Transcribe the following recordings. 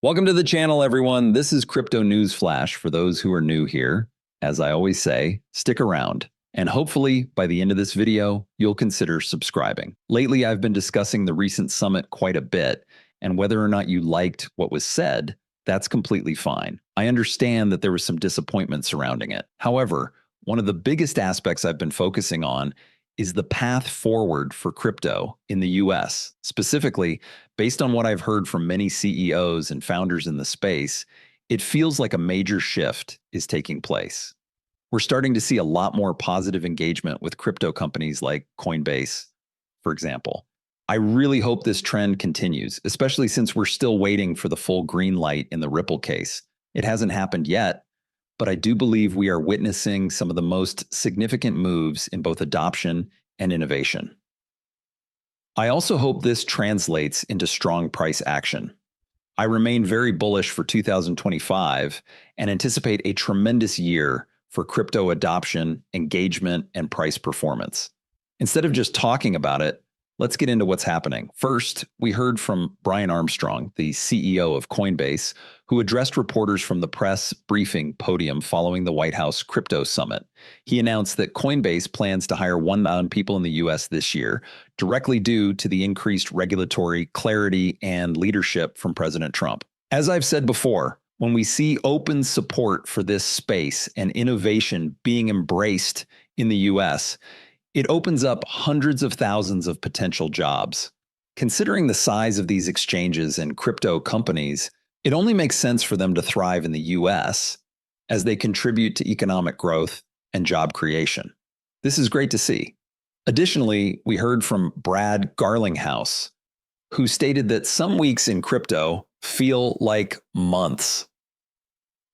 Welcome to the channel, everyone. This is Crypto News Flash for those who are new here. As I always say, stick around. And hopefully, by the end of this video, you'll consider subscribing. Lately, I've been discussing the recent summit quite a bit, and whether or not you liked what was said, that's completely fine. I understand that there was some disappointment surrounding it. However, one of the biggest aspects I've been focusing on is the path forward for crypto in the US. Specifically, based on what I've heard from many CEOs and founders in the space, it feels like a major shift is taking place. We're starting to see a lot more positive engagement with crypto companies like Coinbase, for example. I really hope this trend continues, especially since we're still waiting for the full green light in the Ripple case. It hasn't happened yet, but I do believe we are witnessing some of the most significant moves in both adoption and innovation. I also hope this translates into strong price action. I remain very bullish for 2025 and anticipate a tremendous year for crypto adoption, engagement, and price performance. Instead of just talking about it, let's get into what's happening. First, we heard from Brian Armstrong, the CEO of Coinbase, who addressed reporters from the press briefing podium following the White House Crypto Summit. He announced that Coinbase plans to hire 1,000 people in the US this year, directly due to the increased regulatory clarity and leadership from President Trump. As I've said before, when we see open support for this space and innovation being embraced in the US, it opens up hundreds of thousands of potential jobs. Considering the size of these exchanges and crypto companies, it only makes sense for them to thrive in the US as they contribute to economic growth and job creation. This is great to see. Additionally, we heard from Brad Garlinghouse, who stated that some weeks in crypto feel like months.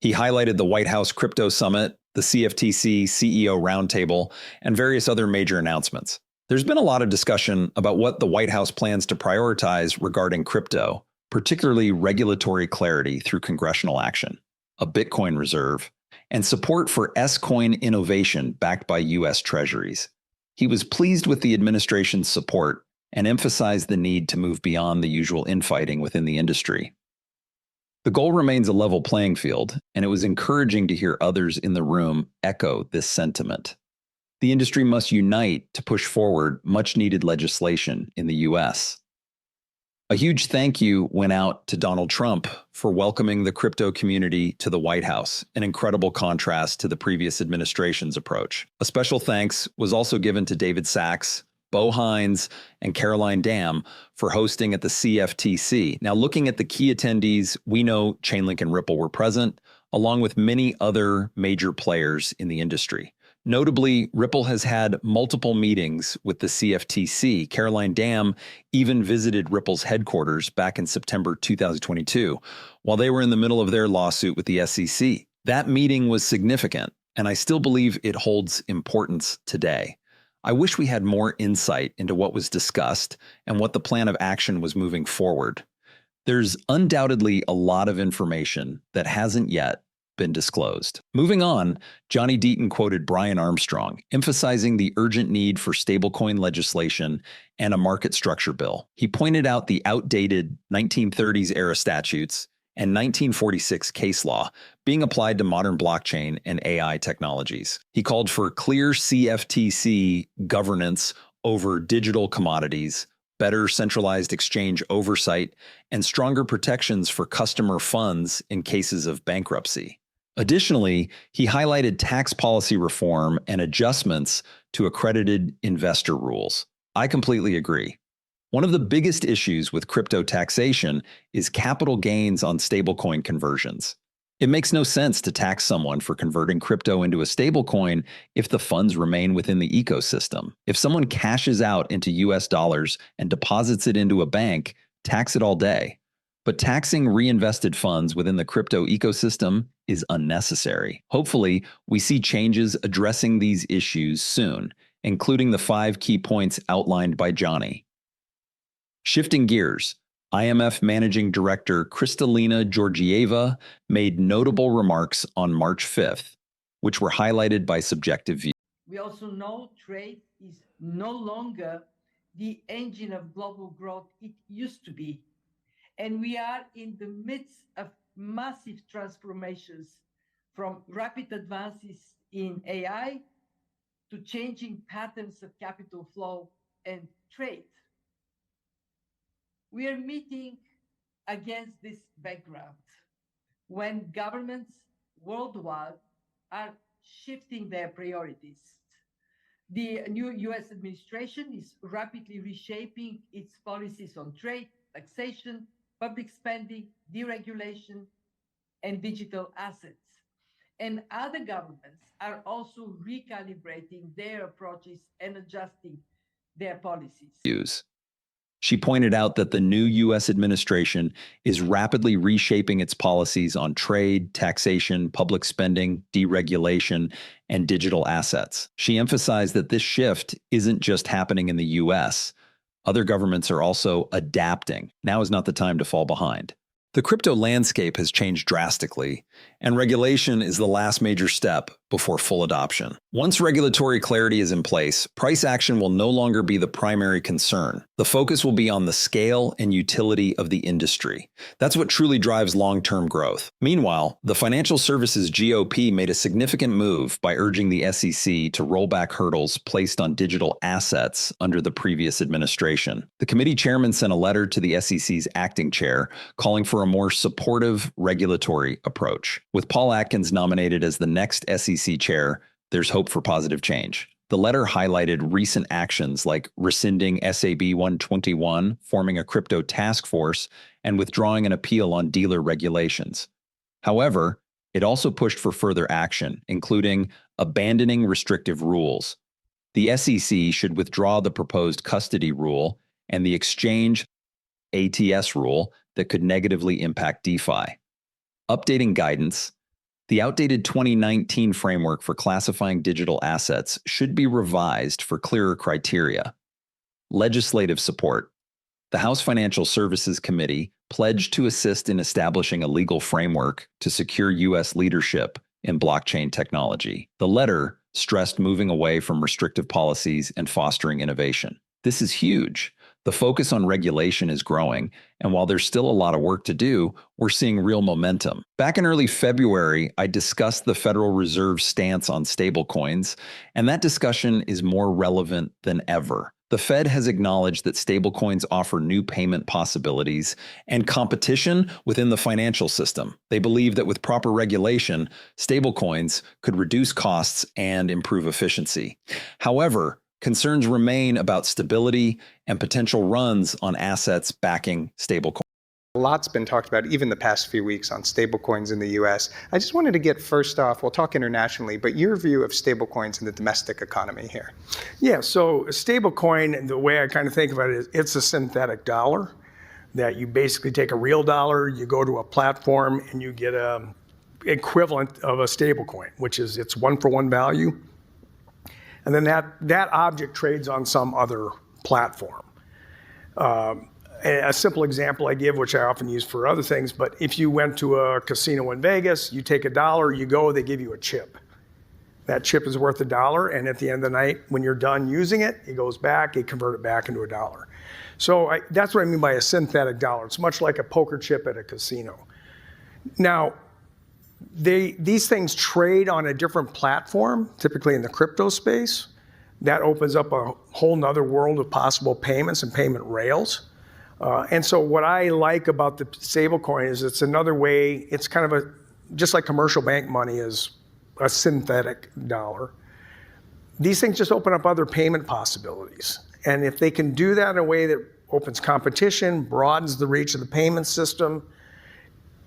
He highlighted the White House Crypto Summit, the CFTC CEO Roundtable, and various other major announcements. There's been a lot of discussion about what the White House plans to prioritize regarding crypto, particularly regulatory clarity through congressional action, a Bitcoin reserve, and support for S-coin innovation backed by U.S. treasuries. He was pleased with the administration's support and emphasized the need to move beyond the usual infighting within the industry. The goal remains a level playing field, and it was encouraging to hear others in the room echo this sentiment. The industry must unite to push forward much-needed legislation in the U.S. A huge thank you went out to Donald Trump for welcoming the crypto community to the White House, an incredible contrast to the previous administration's approach. A special thanks was also given to David Sachs, Bo Hines, and Caroline Dam for hosting at the CFTC. Now, looking at the key attendees, we know Chainlink and Ripple were present, along with many other major players in the industry. Notably, Ripple has had multiple meetings with the CFTC. Caroline Dam even visited Ripple's headquarters back in September 2022, while they were in the middle of their lawsuit with the SEC. That meeting was significant, and I still believe it holds importance today. I wish we had more insight into what was discussed and what the plan of action was moving forward. There's undoubtedly a lot of information that hasn't yet been disclosed. Moving on, Johnny Deaton quoted Brian Armstrong, emphasizing the urgent need for stablecoin legislation and a market structure bill. He pointed out the outdated 1930s era statutes and 1946 case law being applied to modern blockchain and AI technologies. He called for clear CFTC governance over digital commodities, better centralized exchange oversight, and stronger protections for customer funds in cases of bankruptcy. Additionally, he highlighted tax policy reform and adjustments to accredited investor rules. I completely agree. One of the biggest issues with crypto taxation is capital gains on stablecoin conversions. It makes no sense to tax someone for converting crypto into a stablecoin if the funds remain within the ecosystem. If someone cashes out into US dollars and deposits it into a bank, tax it all day. But taxing reinvested funds within the crypto ecosystem is unnecessary. Hopefully, we see changes addressing these issues soon, including the 5 key points outlined by Johnny. Shifting gears, IMF Managing Director Kristalina Georgieva made notable remarks on March 5th, which were highlighted by subjective views. We also know trade is no longer the engine of global growth it used to be. And we are in the midst of massive transformations, from rapid advances in AI to changing patterns of capital flow and trade. We are meeting against this background when governments worldwide are shifting their priorities. The new US administration is rapidly reshaping its policies on trade, taxation, public spending, deregulation, and digital assets. And other governments are also recalibrating their approaches and adjusting their policies. She pointed out that the new U.S. administration is rapidly reshaping its policies on trade, taxation, public spending, deregulation, and digital assets. She emphasized that this shift isn't just happening in the U.S. Other governments are also adapting. Now is not the time to fall behind. The crypto landscape has changed drastically, and regulation is the last major step before full adoption. Once regulatory clarity is in place, price action will no longer be the primary concern. The focus will be on the scale and utility of the industry. That's what truly drives long-term growth. Meanwhile, the Financial Services GOP made a significant move by urging the SEC to roll back hurdles placed on digital assets under the previous administration. The committee chairman sent a letter to the SEC's acting chair calling for a more supportive regulatory approach. With Paul Atkins nominated as the next SEC chair, there's hope for positive change. The letter highlighted recent actions like rescinding SAB 121, forming a crypto task force, and withdrawing an appeal on dealer regulations. However, it also pushed for further action, including abandoning restrictive rules. The SEC should withdraw the proposed custody rule and the exchange ATS rule that could negatively impact DeFi. Updating guidance. The outdated 2019 framework for classifying digital assets should be revised for clearer criteria. Legislative support. The House Financial Services Committee pledged to assist in establishing a legal framework to secure U.S. leadership in blockchain technology. The letter stressed moving away from restrictive policies and fostering innovation. This is huge. The focus on regulation is growing, and while there's still a lot of work to do, we're seeing real momentum. Back in early February, I discussed the Federal Reserve's stance on stablecoins, and that discussion is more relevant than ever. The Fed has acknowledged that stablecoins offer new payment possibilities and competition within the financial system. They believe that with proper regulation, stablecoins could reduce costs and improve efficiency. However, concerns remain about stability and potential runs on assets backing stablecoins. A lot's been talked about, even the past few weeks, on stablecoins in the US. I just wanted to get, first off, we'll talk internationally, but your view of stablecoins in the domestic economy here. Yeah, so a stablecoin, the way I kind of think about it is it's a synthetic dollar that you basically take a real dollar, you go to a platform, and you get an equivalent of a stablecoin, which is its one-for-one value. And then that object trades on some other platform. A simple example I give, which I often use for other things, but if you went to a casino in Vegas, you take $1, you go, they give you a chip. That chip is worth $1, and at the end of the night, when you're done using it, it goes back, you convert it back into $1. So that's what I mean by a synthetic dollar. It's much like a poker chip at a casino. Now, these things trade on a different platform, typically in the crypto space. That opens up a whole nother world of possible payments and payment rails. And so what I like about the stablecoin is it's another way, it's kind of just like commercial bank money is a synthetic dollar. These things just open up other payment possibilities. And if they can do that in a way that opens competition, broadens the reach of the payment system,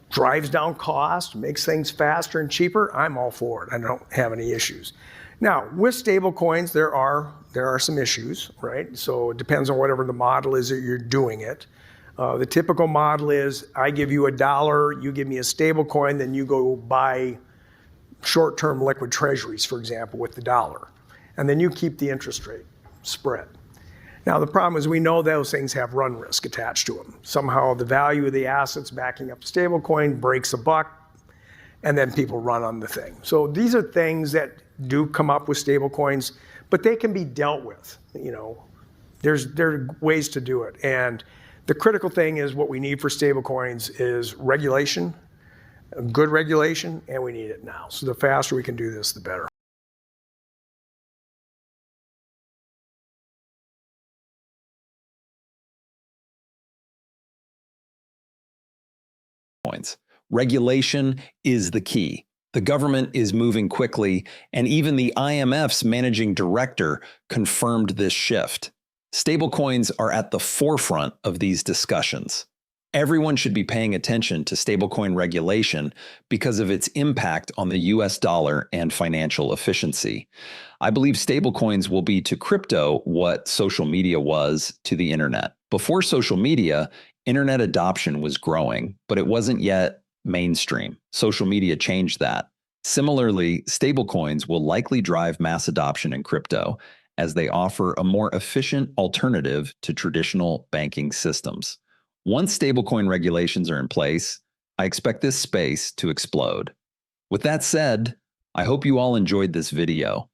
drives down cost, makes things faster and cheaper, I'm all for it. I don't have any issues. Now, with stablecoins, there are some issues, right? So it depends on whatever the model is that you're doing it. The typical model is I give you $1, you give me a stablecoin, then you go buy short-term liquid treasuries, for example, with the dollar. And then you keep the interest rate spread. Now, the problem is we know those things have run risk attached to them. Somehow the value of the assets backing up the stablecoin breaks a buck, and then people run on the thing. So these are things that do come up with stablecoins, but they can be dealt with. You know, there are ways to do it. And The critical thing is what we need for stablecoins is regulation, good regulation, and we need it now. So the faster we can do this, the better. Regulation is the key. The government is moving quickly, and even the IMF's managing director confirmed this shift. Stablecoins are at the forefront of these discussions. Everyone should be paying attention to stablecoin regulation because of its impact on the US dollar and financial efficiency. I believe stablecoins will be to crypto what social media was to the internet. Before social media, internet adoption was growing, but it wasn't yet mainstream. Social media changed that. Similarly, stablecoins will likely drive mass adoption in crypto as they offer a more efficient alternative to traditional banking systems. Once stablecoin regulations are in place, I expect this space to explode. With that said, I hope you all enjoyed this video.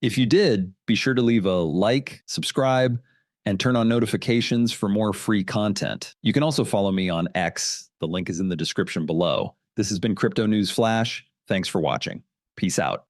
If you did, be sure to leave a like, subscribe, and turn on notifications for more free content. You can also follow me on X. The link is in the description below. This has been Crypto News Flash. Thanks for watching. Peace out.